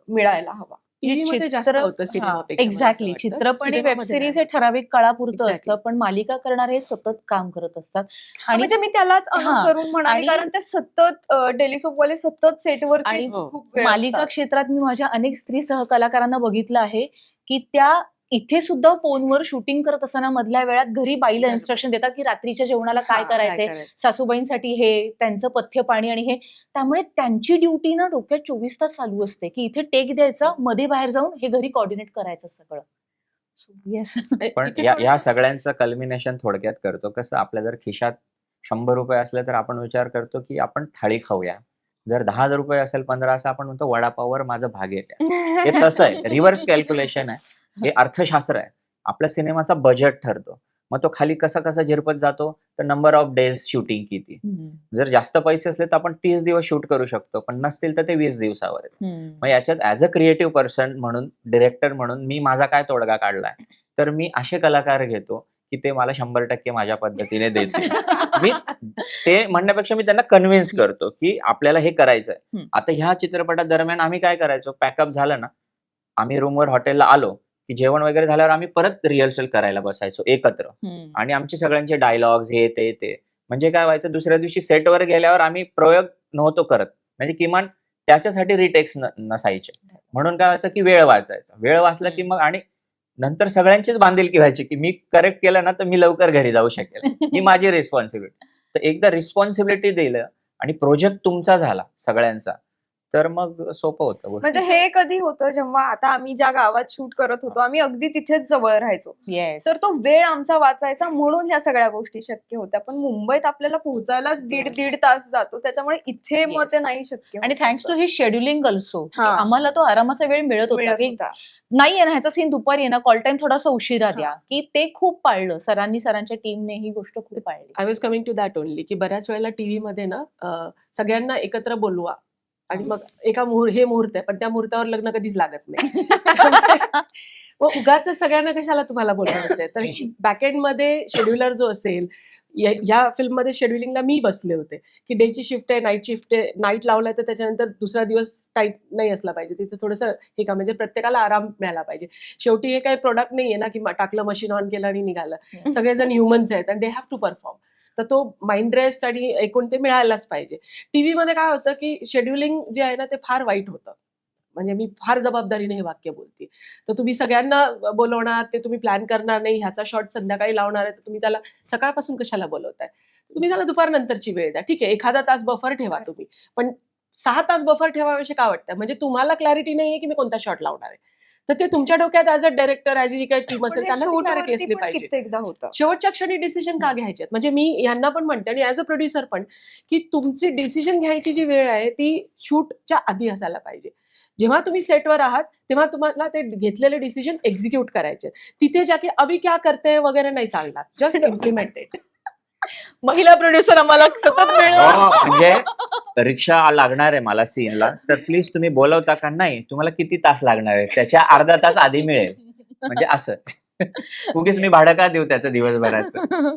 Speaker 3: मिळायला हवा.
Speaker 2: टीव्हीमध्ये जास्त होतं सिनेमापेक्षा मला असं
Speaker 7: एक्झॅक्टली.
Speaker 2: वाटतं.
Speaker 7: चित्रपट आणि वेब
Speaker 2: सिनेमामध्ये
Speaker 7: सिरीज हे
Speaker 2: नाही.
Speaker 7: ठराविक काळापुरतं
Speaker 2: Exactly.
Speaker 7: असतं, पण मालिका करणारे सतत काम करत असतात. आणि
Speaker 3: म्हणजे मी त्यालाच
Speaker 7: हां,
Speaker 3: अनुसरून म्हणाले
Speaker 7: आणि-
Speaker 3: कारण ते सतत डेली सोपवाले सतत सेटवरती
Speaker 7: आणि
Speaker 3: खूप वेळ
Speaker 7: मालिका
Speaker 3: असतात.
Speaker 7: क्षेत्रात मी माझ्या अनेक स्त्री सहकलाकारांना बघितलं आहे की त्या इथे सुद्धा फोनवर शूटिंग करत असताना मधल्या वेळात घरी बाईला
Speaker 2: बरोबर.
Speaker 7: इन्स्ट्रक्शन देतात की रात्रीच्या जेवणाला काय
Speaker 2: हां, काय
Speaker 7: करायचंय,
Speaker 2: करायचं?
Speaker 7: सासूबाईंसाठी हे, त्यांचं पथ्य पाणी आणि हे. त्यामुळे त्यांची ड्युटी ना डोक्यात 24 तास चालू असते की इथे टेक द्यायचा, मध्ये बाहेर जाऊन हे घरी कोऑर्डिनेट करायचं सगळं. येस.
Speaker 1: पण
Speaker 2: इथे
Speaker 1: या
Speaker 2: थोडंसं-
Speaker 1: सगळ्यांचं कल्मिनेशन थोडक्यात करतो कसं आपल्या जर खिशात 100 रुपये असले तर आपण विचार करतो की आपण थाळी खाऊया. जर 10,000 रुपये असेल 15 असं आपण म्हणतो वडापाववर माझं भागेल. हे तसं आहे. रिव्हर्स कॅल्क्युलेशन आहे. हे अर्थशास्त्र आहे. आपल्या सिनेमाचा बजेट ठरतो. मग तो खाली कसा झिरपत जातो तर नंबर ऑफ डेज शूटिंग किती. जर जास्त पैसे असले तर आपण 30 दिवस शूट करू शकतो पण नसतील तर ते 20 दिवसावर आहे. मग याच्यात ऍज अ क्रिएटिव्ह पर्सन म्हणून डिरेक्टर म्हणून मी माझा काय तोडगा काढलाय तर मी असे कलाकार घेतो की ते मला 100% माझ्या पद्धतीने देतील. मी ते म्हणण्यापेक्षा मी त्यांना कन्व्हिन्स करतो की आपल्याला हे करायचंय. आता ह्या चित्रपटादरम्यान आम्ही काय करायचो पॅकअप झालं ना आम्ही रूमवर हॉटेलला आलो की जेवण वगैरे झाल्यावर आम्ही परत रिहर्सल करायला बसायचो एकत्र आणि आमचे सगळ्यांचे डायलॉग्स हे ते म्हणजे काय व्हायचं दुसऱ्या दिवशी सेटवर गेल्यावर आम्ही प्रयोग नव्हतो करत म्हणजे किमान त्याच्यासाठी रिटेक्स नसायचे म्हणून काय व्हायचं की वेळ वाचायचा. वेळ वाचला की मग आणि नंतर सगळ्यांचीच बांधिलकी व्हायची की मी करेक्ट केलं ना तर मी लवकर घरी जाऊ शकेल. ही माझी रिस्पॉन्सिबिलिटी. तर एकदा रिस्पॉन्सिबिलिटी दिलं आणि प्रोजेक्ट तुमचा झाला सगळ्यांचा तर मग सोपं होतं गोष्टी.
Speaker 3: म्हणजे हे कधी होतं जेव्हा आता आम्ही ज्या गावात शूट करत होतो आम्ही अगदी तिथेच जवळ राहायचो
Speaker 7: येस.
Speaker 3: तर तो वेळ आमचा वाचायचा म्हणून ह्या सगळ्या गोष्टी शक्य होत्या. पण मुंबईत आपल्याला पोहोचायलाच दीड तास जातो त्याच्यामुळे इथे मग ते नाही शक्य
Speaker 7: आणि
Speaker 3: होत
Speaker 7: थँक्स टू
Speaker 3: असं.
Speaker 7: ही शेड्युलिंग ऑल्सो
Speaker 3: हां.
Speaker 7: आम्हाला तो आरामाचा वेळ मिळत होता
Speaker 3: मिळत
Speaker 7: की
Speaker 3: होता.
Speaker 7: नाही आहे ना ह्याचा सीन दुपारी आहे ना कॉल टाइम थोडासा उशिरा द्या की ते खूप पाळलं सरांच्या टीमने ही गोष्ट खूप पाळली.
Speaker 2: I was coming to that only की बऱ्याच वेळेला टीव्हीमध्ये ना सगळ्यांना एकत्र बोलवा आणि मग एका हे मुहूर्त आहे पण त्या मुहूर्तावर लग्न कधीच लागत नाही. मग उगाच सगळ्यांना कशाला तुम्हाला बोलायचंय. तर बॅकएंड मध्ये शेड्युलर जो असेल, ह्या फिल्ममध्ये शेड्युलिंगला मी बसले होते की डेची शिफ्ट आहे, नाईट शिफ्ट आहे, नाईट लावलाय तर त्याच्यानंतर दुसरा दिवस टाईट नाही असला पाहिजे, तिथे थोडंसं हे का म्हणजे प्रत्येकाला आराम मिळाला पाहिजे. शेवटी हे काही प्रोडक्ट नाहीये ना की टाकलं मशीन ऑन केलं आणि निघालं. सगळेजण ह्युमन्स आहेत आणि दे हॅव टू परफॉर्म. तर तो माइंड रेस्ट आणि एकूण ते मिळायलाच पाहिजे. टीव्हीमध्ये काय होतं की शेड्युलिंग जे आहे ना ते फार वाईट होतं. म्हणजे मी फार जबाबदारीने हे वाक्य बोलते. तर तुम्ही सगळ्यांना बोलवणार, ते तुम्ही प्लॅन करणार नाही, ह्याचा शॉट संध्याकाळी लावणार आहे, तर तुम्ही त्याला सकाळपासून कशाला बोलवताय. तुम्ही त्याला दुपारनंतरची वेळ द्या. ठीक आहे, एखादा तास बफर ठेवा तुम्ही, पण 6 तास बफर ठेवावेसे का वाटतं. म्हणजे तुम्हाला क्लॅरिटी नाहीये की मी कोणता शॉट लावणार आहे, तर ते तुमच्या डोक्यात ऍज अ डायरेक्टर, ऍज जी काही टीम असेल त्यांना क्लॅरिटी असली पाहिजे.
Speaker 3: कित्येकदा होतं.
Speaker 2: शेवटच्या क्षणी डिसिजन का घ्यायचे. म्हणजे मी यांना पण म्हणते आणि ऍज अ प्रोड्युसर पण, की तुमची डिसिजन घ्यायची जी वेळ आहे ती शूटच्या आधी असायला पाहिजे. जेव्हा तुम्ही सेटवर आहात तेव्हा तुम्हाला ते घेतलेले डिसिजन एक्झिक्यूट करायचे. तिथे ज्या की अभी क्या करते वगैरे नाही चालणार. Just implemented.
Speaker 7: महिला प्रोड्युसर आम्हाला सतत मिळणार.
Speaker 1: म्हणजे रिक्षा लागणार आहे मला सीनला, तर प्लीज तुम्ही बोलवता का. नाही, तुम्हाला किती तास लागणार आहे, त्याच्या अर्धा तास आधी मिळेल. म्हणजे असं उगीच मी भाडं का देऊ त्याचं दिवसभराचं.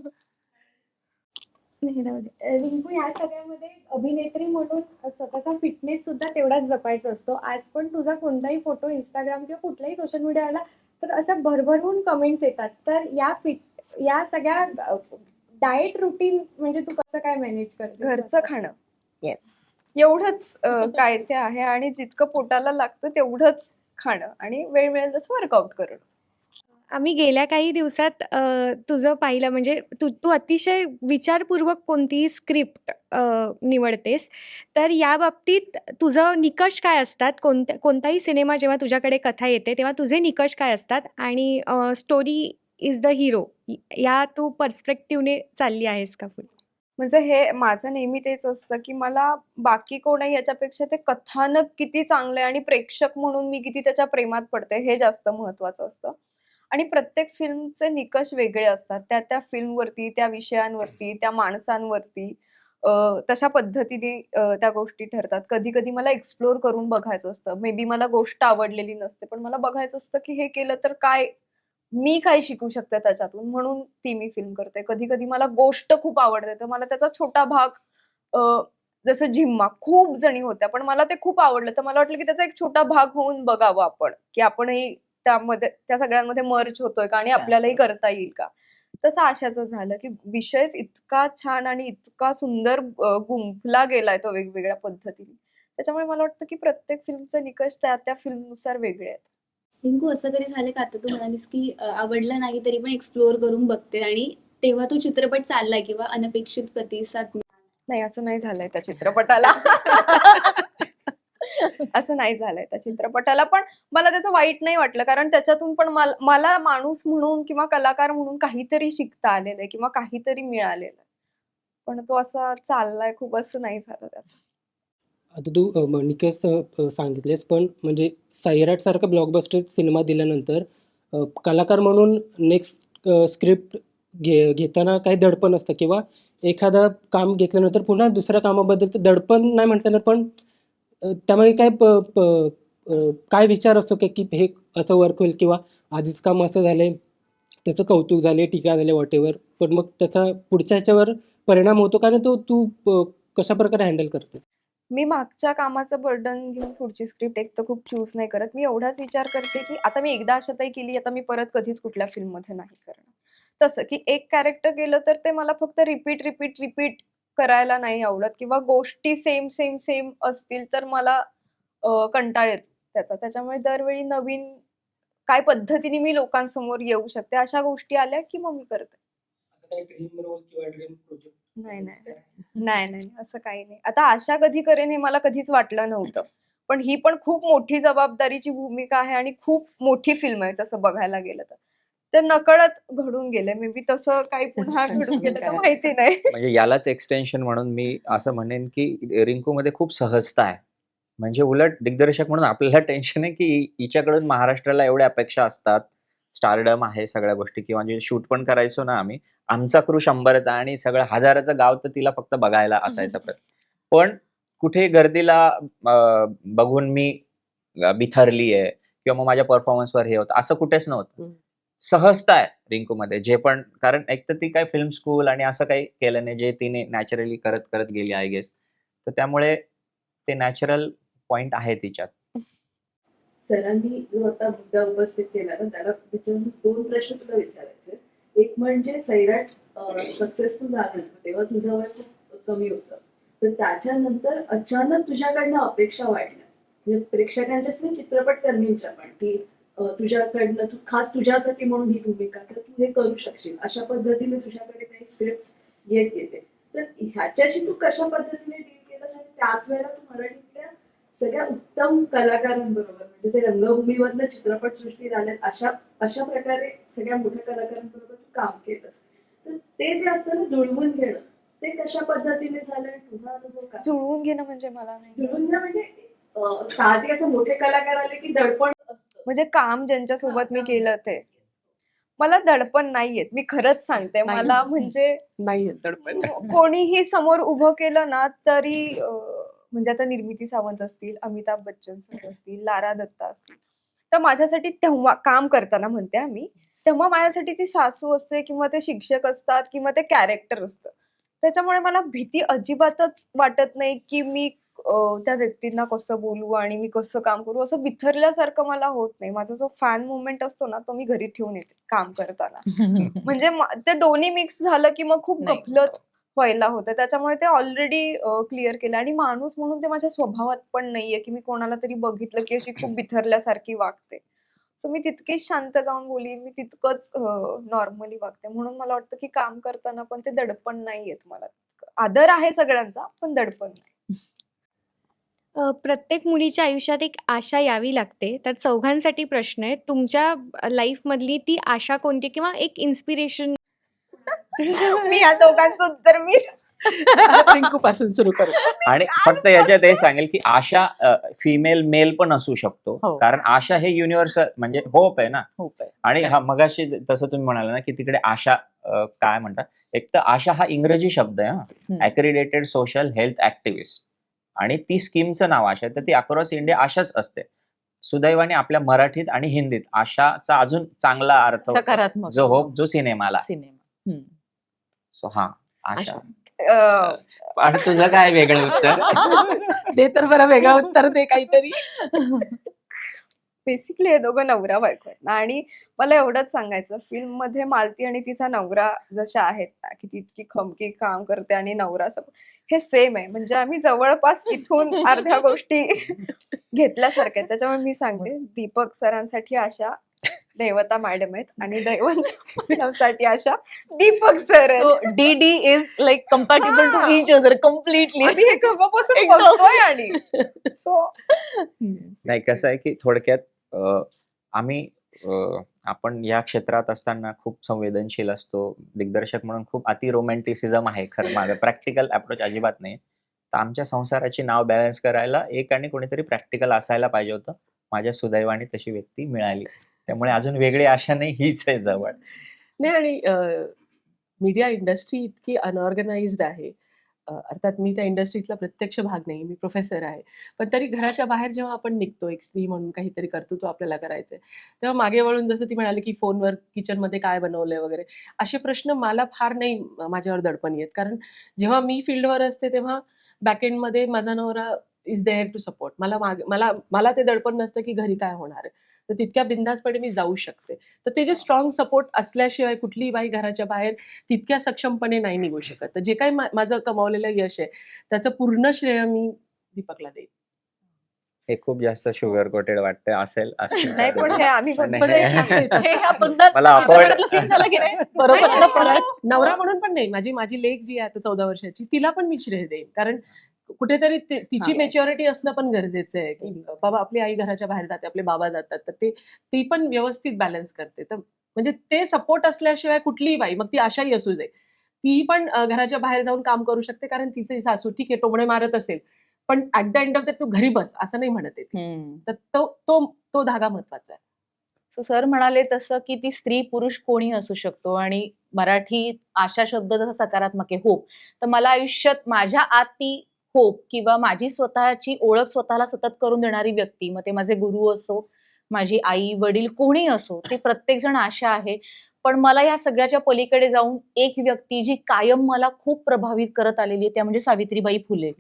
Speaker 4: नाही राहू दे. रिंकू, या सगळ्यामध्ये अभिनेत्री म्हणून स्वतःचा फिटनेस सुद्धा तेवढाच जपायचा असतो. आज पण तुझा कोणताही फोटो इंस्टाग्राम किंवा कुठलाही सोशल मीडिया आला तर असं भरभरून कमेंट्स येतात. तर या सगळ्या डाएट रुटीन म्हणजे तू कसं काय मॅनेज करते?
Speaker 3: घरचं खाणं
Speaker 7: येस.
Speaker 3: एवढंच काय ते आहे आणि जितकं पोटाला लागतं तेवढंच खाणं आणि वेळ मिळेल तसं वर्कआउट करणं.
Speaker 4: आम्ही गेल्या काही दिवसात तुझं पाहिलं म्हणजे तू अतिशय विचारपूर्वक कोणतीही स्क्रिप्ट निवडतेस. तर या बाबतीत तुझं निकष काय असतात? कोणताही सिनेमा जेव्हा तुझ्याकडे कथा येते तेव्हा तुझे निकष काय असतात? आणि स्टोरी इज द हिरो या तू पर्स्पेक्टिव्हने चालली आहेस का पुढे?
Speaker 3: म्हणजे हे माझं नेहमी तेच असतं की मला बाकी कोणही याच्यापेक्षा ते कथानक किती चांगलं आहे आणि प्रेक्षक म्हणून मी किती त्याच्या प्रेमात पडते हे जास्त महत्वाचं असतं. आणि प्रत्येक फिल्मचे निकष वेगळे असतात. त्या फिल्मवरती, त्या विषयांवरती, त्या माणसांवरती तशा पद्धतीने त्या गोष्टी ठरतात. कधी-कधी मला एक्सप्लोर करून बघायचं असतं. मे बी मला गोष्ट आवडलेली नसते, पण मला बघायचं असतं की हे केलं तर मी काय शिकू शकते त्याच्यातून, म्हणून ती मी फिल्म करते. कधी-कधी मला गोष्ट खूप आवडते, तर मला त्याचा छोटा भाग जसं झिम्मा खूप जणी होत्या, पण मला ते खूप आवडलं. तर मला वाटलं की त्याचा एक छोटा भाग होऊन बघावं आपण, की आपणही त्या सगळ्यांमध्ये मर्ज होतोय का आणि आपल्यालाही करता येईल का. तसं आशाचं झालं की विषयच इतका छान आणि इतका सुंदर गुंफला गेलाय तो वेगवेगळ्या पद्धतीने. त्याच्यामुळे मला वाटतं की प्रत्येक फिल्मचे निकष त्या फिल्मनुसार वेगळे आहेत.
Speaker 6: रिंकू, असं कधी झालं का, आता तू म्हणालीस की आवडलं नाही तरी पण एक्सप्लोअर करून बघते आणि तेव्हा तो चित्रपट चाललाय किंवा अनपेक्षित प्रतिसाद
Speaker 3: नाही, असं नाही झालंय त्या चित्रपटाला. असं नाही झालंय त्या चित्रपटाला, पण मला त्याचं वाईट नाही वाटलं, कारण त्याच्यातून पण मला माणूस म्हणून किंवा कलाकार म्हणून काहीतरी शिकता आलेलं आहे किंवा काहीतरी मिळालेलं आहे. पण तो असा चाललाय खूप, असं नाही झालं त्याचं.
Speaker 5: आता तू निकेश सांगितलेस, पण म्हणजे सैराट सारखा ब्लॉकबस्टर सिनेमा दिल्यानंतर कलाकार म्हणून नेक्स्ट स्क्रिप्ट घेताना काही दडपण असतं किंवा एखादं काम घेतल्यानंतर पुन्हा दुसऱ्या कामाबद्दलचं दडपण नाही म्हटलं, पण त्यामध्ये काय विचार असतो की हे असं वर्क होईल किंवा आधीच काम असं झालंय, त्याचं कौतुक झाले, टीका झाले, व्हॉटेवर, पण मग त्याचा पुढच्या ह्याच्यावर परिणाम होतो का? तू कशा प्रकारे हँडल करते?
Speaker 3: मी मागच्या कामाचं बर्डन घेऊन पुढची स्क्रिप्ट एक तर खूप चूज नाही करत. मी एवढाच विचार करते की आता मी एकदा आशाताई केली, आता मी परत कधीच कुठल्या फिल्ममध्ये नाही करणार. तसं की एक कॅरेक्टर केलं तर ते मला फक्त रिपीट करायला नाही आवडत किंवा गोष्टी सेम असतील तर मला कंटाळ येतो त्याचा. त्याच्यामुळे दरवेळी नवीन काय पद्धतीने मी लोकांसमोर येऊ शकते अशा गोष्टी आल्या की मग मी करते. नाही, असं काही नाही. आता आशा कधी करेन हे मला कधीच वाटलं नव्हतं. पण ही पण खूप मोठी जबाबदारीची भूमिका आहे आणि खूप मोठी फिल्म आहे तसं बघायला गेलं तर. ते नकळत घडून गेले. मे बी तसं काही पुन्हा घडून गेलं तर माहिती नाही.
Speaker 1: म्हणजे यालाच एक्सटेन्शन म्हणून मी असं म्हणेन की रिंकूमध्ये खूप सहजता आहे. म्हणजे उलट दिग्दर्शक म्हणून आपल्याला टेन्शन आहे की हिच्याकडून महाराष्ट्राला एवढ्या अपेक्षा असतात, स्टारडम आहे सगळ्या गोष्टी, किंवा जे शूट पण करायचो ना आम्ही, आमचा क्रू 100चा आणि सगळं 1000चं गाव तर तिला फक्त बघायला असायचा. पण कुठे गर्दीला बघून मी बिथरली आहे किंवा मग माझ्या परफॉर्मन्सवर हे होतं, असं कुठेच नव्हतं.
Speaker 2: हम्म.
Speaker 1: सहजता आहे रिंकूमध्ये, जे पण, कारण एक तर ती काय फिल्म स्कूल आणि असं काही केलं नाही, जे तिने नॅचरली करत करत गेली आय गेस. तर त्यामुळे ते नॅचरल पॉइंट आहे तिच्यात.
Speaker 2: सरांनी जो आता मुद्दा उपस्थित केला ना, त्याला विचारून 2 प्रश्न तुला विचारायचे. एक म्हणजे सैराट सक्सेसफुल झालं तेव्हा तुझं वय खूप कमी होतं, तर त्याच्यानंतर अचानक तुझ्याकडनं अपेक्षा वाढल्या, म्हणजे प्रेक्षकांच्याच नाही, चित्रपटकर्मींच्या पण, की तुझ्याकडनं तू खास तुझ्यासाठी म्हणून ही भूमिका, तर तू हे करू शकशील, अशा पद्धतीने तुझ्याकडे काही स्क्रिप्ट येत येते. तर ह्याच्याशी तू कशा पद्धतीने डील केलंस, आणि त्याच वेळेला तू मराठीतल्या सगळ्या उत्तम कलाकारांबरोबर, म्हणजे जे रंगभूमीवरनं चित्रपटसृष्टीत आल्यात अशा प्रकारे सगळ्या मोठ्या कलाकारांबरोबर तू काम केलंस, तर ते जे असतं ना जुळवून घेणं, ते कशा पद्धतीने झालं आणि तुझा अनुभव काय?
Speaker 3: जुळवून घेणं म्हणजे मला नाही
Speaker 2: जुळवून घेणं म्हणजे साहजिक असं मोठे कलाकार आले की दडपण असतं.
Speaker 3: म्हणजे काम ज्यांच्यासोबत मी केलं ते मला दडपण नाहीयेत, मी खरंच सांगते.
Speaker 2: नाही.
Speaker 3: मला म्हणजे
Speaker 2: नाही दडपण.
Speaker 3: कोणीही समोर उभं केलं ना तरी म्हणजे आता निर्मिती सावंत असतील, अमिताभ बच्चन सर असतील, लारा दत्ता असतील, तर माझ्यासाठी तेव्हा काम करताना म्हणते आम्ही, तेव्हा माझ्यासाठी ती सासू असते किंवा ते शिक्षक असतात किंवा ते कॅरेक्टर असतं. त्याच्यामुळे मला भीती अजिबातच वाटत नाही की मी त्या व्यक्तींना कसं बोलू आणि मी कसं काम करू, असं बिथरल्यासारखं मला होत नाही. माझा जो फॅन मुवमेंट असतो ना, तो मी घरी ठेवून येते काम करताना. म्हणजे ते दोन्ही मिक्स झालं की मग खूप
Speaker 7: नाही.
Speaker 3: गफलत व्हायला होतं. त्याच्यामुळे ते ऑलरेडी क्लिअर केलं, आणि माणूस म्हणून ते माझ्या स्वभावात पण नाहीये की मी कोणाला तरी बघितलं की अशी खूप बिथरल्यासारखी वागते. सो मी तितकीच शांत जाऊन बोलीन, मी तितकंच नॉर्मली वागते. म्हणून मला वाटतं की काम करताना पण ते दडपण नाही येत मला. आदर आहे सगळ्यांचा, पण दडपण नाही.
Speaker 4: प्रत्येक मुलीच्या आयुष्यात एक आशा यावी लागते. तर चौघांसाठी प्रश्न आहे. तुमच्या लाईफमधली ती आशा कोणती किंवा एक इन्स्पिरेशन?
Speaker 3: मी या दोघांचं उत्तर मी
Speaker 2: रिंकू पासून सुरू करू.
Speaker 1: आणि फक्त याच्यात हे सांगेल की आशा फिमेल मेल पण असू शकतो,
Speaker 2: हो.
Speaker 1: कारण आशा हे युनिव्हर्सल म्हणजे होप आहे ना.
Speaker 2: हो काय.
Speaker 1: आणि हा मगाशी तसं तुम्ही म्हणाला ना की तिकडे आशा काय म्हणतात, एक तर आशा हा इंग्रजी शब्द आहे,
Speaker 7: हम्म.
Speaker 1: ॲक्रिडेटेड सोशल हेल्थ ऍक्टिव्हिस्ट, आणि ती स्कीमचं नाव आशा आहे, तर ती अक्रॉस इंडिया आशाच असते. सुदैवाने आपल्या मराठीत आणि हिंदीत आशाचा अजून चांगला अर्थ होतो,
Speaker 7: सकारात्मक
Speaker 1: जो होप, जो सिनेमाला.
Speaker 7: सिनेमा.
Speaker 1: सो हा आशा.
Speaker 2: आशा.
Speaker 1: आणि तुझं काय वेगळं उत्तर?
Speaker 2: दे तर बरं वेगळं उत्तर दे काहीतरी.
Speaker 3: बेसिकली हे दोघं नवरा बायको आहेत ना, आणि मला एवढंच सांगायचं, फिल्म मध्ये मालती आणि तिचा नवरा जशा आहेत ना, की ती इतकी खमकी काम करते आणि नवरा हे सेम आहे. म्हणजे आम्ही जवळपास इथून अर्ध्या गोष्टी घेतल्यासारख्या आहेत. त्याच्यामुळे मी सांगते, दीपक सरांसाठी आशा देवता मॅडम आहेत, आणि दैवंत मॅडमसाठी आशा दीपक सर आहेत.
Speaker 7: So they is like compatible to each other completely.
Speaker 3: आम्ही हे केव्हापासून
Speaker 7: एकदम.
Speaker 3: बघतोय, आणि सो
Speaker 1: नाही, कसं आहे की थोडक्यात आम्ही आपण या क्षेत्रात असताना खूप संवेदनशील असतो. दिग्दर्शक म्हणून खूप अति रोमॅन्टिसिझम आहे खरं मागं, प्रॅक्टिकल अप्रोच अजिबात नाही. तर आमच्या संसाराची नाव बॅलन्स करायला एक आणि कोणीतरी प्रॅक्टिकल असायला पाहिजे होतं. माझ्या सुदैवाने तशी व्यक्ती मिळाली. त्यामुळे अजून वेगळी आशा नाही, हीच आहे जवळ.
Speaker 2: नाही, आणि मीडिया इंडस्ट्री इतकी अनऑर्गनाइज्ड आहे. अर्थात मी त्या इंडस्ट्रीतला प्रत्यक्ष भाग नाही, मी प्रोफेसर आहे. पण तरी घराच्या बाहेर जेव्हा आपण निघतो, एक स्त्री म्हणून काहीतरी कर्तृत्व आपल्याला करायचंय, तेव्हा मागे वळून जसं ती म्हणाली की फोनवर किचनमध्ये काय बनवलंय वगैरे, असे प्रश्न मला फार नाही माझ्यावर दडपण येत. कारण जेव्हा मी फील्डवर असते तेव्हा बॅकएंडमध्ये माझा नवरा इज देअर टू सपोर्ट. मला ते दडपण नसतं की घरी काय होणार आहे, तर तितक्या बिंदासपणे मी जाऊ शकते. तर ते जे स्ट्रॉंग सपोर्ट असल्याशिवाय कुठलीही बाई घराच्या बाहेर तितक्या सक्षमपणे नाही निघू शकत. तर जे काही माझं कमावलेलं यश आहे, त्याचं पूर्ण श्रेय मी दीपकला देईन.
Speaker 1: हे खूप जास्त शुगर कोटेड वाटतं, असेल
Speaker 3: नाही, पण हे आम्ही
Speaker 1: पण
Speaker 3: फक्त
Speaker 1: हे-
Speaker 7: हे आपण
Speaker 1: मला awkward-
Speaker 7: सीन झाला की नाही
Speaker 2: नाही,
Speaker 7: बरोबर.
Speaker 2: आता परत नवरा म्हणून पण नाही, माझी लेक जी आहे आता 14 वर्षाची, तिला पण मी श्रेय देईन. कारण कुठेतरी तिची
Speaker 7: Yes.
Speaker 2: मेच्युरिटी असणं पण गरजेचं आहे, की बाबा आपली आई घराच्या बाहेर जाते, आपले बाबा जातात, तर ती पण व्यवस्थित बॅलन्स करते. तर म्हणजे ते सपोर्ट असल्याशिवाय कुठलीही बाई, मग ती आशाही असू दे, ती पण घराच्या बाहेर जाऊन काम करू शकते. कारण तिचे सासू ठीक आहे टोमणे मारत असेल, पण at the end of the तू घरी बस असं नाही म्हणत आहे ती. तर तो धागा महत्वाचा आहे.
Speaker 7: सो सर म्हणाले तसं की ती स्त्री पुरुष कोणी असू शकतो, आणि मराठीत आशा शब्द जसा सकारात्मक आहे, होप, तर मला आयुष्यात माझ्या आत ती होप किंवा माझी स्वतःची ओळख स्वतःला सतत करून देणारी व्यक्ती, मग ते माझे गुरु असो, माझी आई वडील कोणी असो, ते प्रत्येक जण आशा आहे. पण मला या सगळ्याच्या पलीकडे जाऊन एक व्यक्ती जी कायम मला खूप प्रभावित करत आलेली आहे, त्या म्हणजे सावित्रीबाई फुले,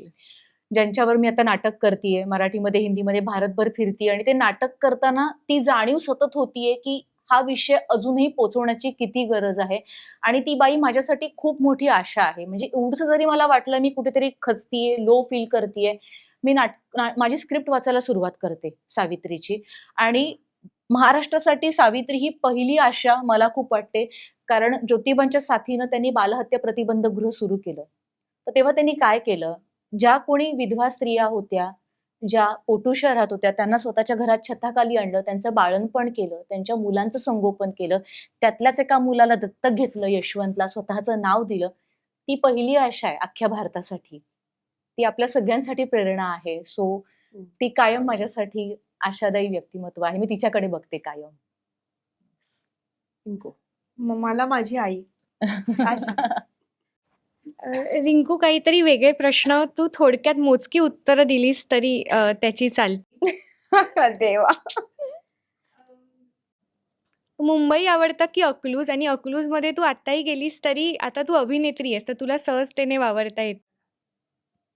Speaker 7: ज्यांच्यावर मी आता नाटक करतीये, मराठीमध्ये हिंदीमध्ये भारतभर फिरतीये आणि ते नाटक करताना ती जाणीव सतत होतीये की हा विषय अजूनही पोचवण्याची किती गरज आहे. आणि ती बाई माझ्यासाठी खूप मोठी आशा आहे. म्हणजे एवढंसं जरी मला वाटलं मी कुठेतरी खचतीये, लो फील करतीये, मी माझी स्क्रिप्ट वाचायला सुरुवात करते सावित्रीची. आणि महाराष्ट्रासाठी सावित्री ही पहिली आशा मला खूप वाटते. कारण ज्योतिबांच्या साथीनं त्यांनी बालहत्या प्रतिबंध गृह सुरू केलं. तर तेव्हा त्यांनी काय केलं, ज्या कोणी विधवा स्त्रिया होत्या, ज्या पोटूशा राहत होत्या, त्यांना स्वतःच्या घरात छताखाली आणलं, त्यांचं बाळंतपण केलं, त्यांच्या मुलांचं संगोपन केलं, त्यातल्याच एका मुलाला दत्तक घेतलं, यशवंतला, स्वतःचं नाव दिलं. ती पहिली आशा आहे अख्ख्या भारतासाठी. ती आपल्या सगळ्यांसाठी प्रेरणा आहे. सो ती कायम माझ्यासाठी आशादायी व्यक्तिमत्व आहे. मी तिच्याकडे बघते कायम.
Speaker 2: रिंकू.
Speaker 3: मला माझी आई आशा.
Speaker 4: रिंकू, काहीतरी वेगळे प्रश्न तू थोडक्यात मोजकी उत्तरं दिलीस तरी त्याची चालते.
Speaker 3: देवा.
Speaker 4: मुंबई आवडतं की अकलूज? आणि अकलूजमध्ये तू आत्ताही गेलीस तरी आता तू अभिनेत्री आहेस, तर तुला सहजतेने वावरता येत.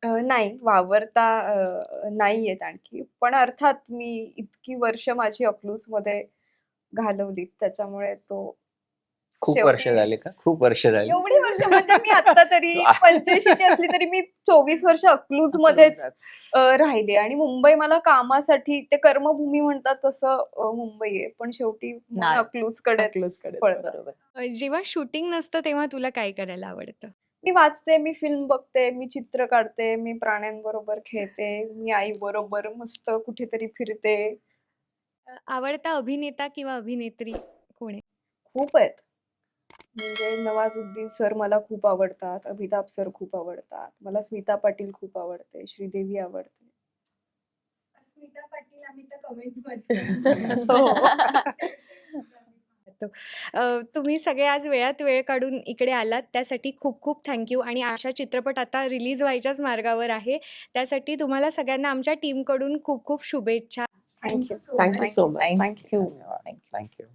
Speaker 3: नाही वावरता नाही येत आणखी. पण अर्थात मी इतकी वर्ष माझी अकलूजमध्ये घालवलीत त्याच्यामुळे तो
Speaker 1: खूप वर्ष
Speaker 3: शेवटी
Speaker 1: झाले का? खूप वर्ष झाली.
Speaker 3: एवढी वर्ष म्हणजे मी आता तरी 85ची असली तरी मी 24 वर्ष अकलूजमध्येच राहिले. आणि मुंबई मला कामासाठी, ते कर्मभूमी म्हणतात तसं मुंबई आहे. पण शेवटी मन
Speaker 7: नाळ.
Speaker 3: अकलूजकडेच
Speaker 2: अकलूजकडे.
Speaker 3: पळतं.
Speaker 7: बरोबर.
Speaker 4: जेव्हा शूटिंग नसतं तेव्हा तुला काय करायला आवडतं?
Speaker 3: मी वाचते, मी फिल्म बघते, मी चित्र काढते, मी प्राण्यांबरोबर खेळते, मी आईबरोबर मस्त कुठेतरी फिरते.
Speaker 4: आवडता अभिनेता किंवा अभिनेत्री कोण आहे?
Speaker 3: खूप आहेत. म्हणजे नवाजुद्दीन सर मला खूप आवडतात, अमिताभ सर खूप आवडतात, मला स्मिता पाटील खूप आवडते, श्रीदेवी आवडते.
Speaker 4: स्मिता पाटील आम्ही तर तुम्ही सगळे आज वेळात वेळ काढून इकडे आलात त्यासाठी खूप खूप थँक्यू. आणि आशा चित्रपट आता रिलीज व्हायच्याच मार्गावर आहे, त्यासाठी तुम्हाला सगळ्यांना आमच्या टीमकडून खूप खूप शुभेच्छा.
Speaker 3: Thank you.
Speaker 2: Thank you so much.
Speaker 7: Thank you.
Speaker 1: Thank you.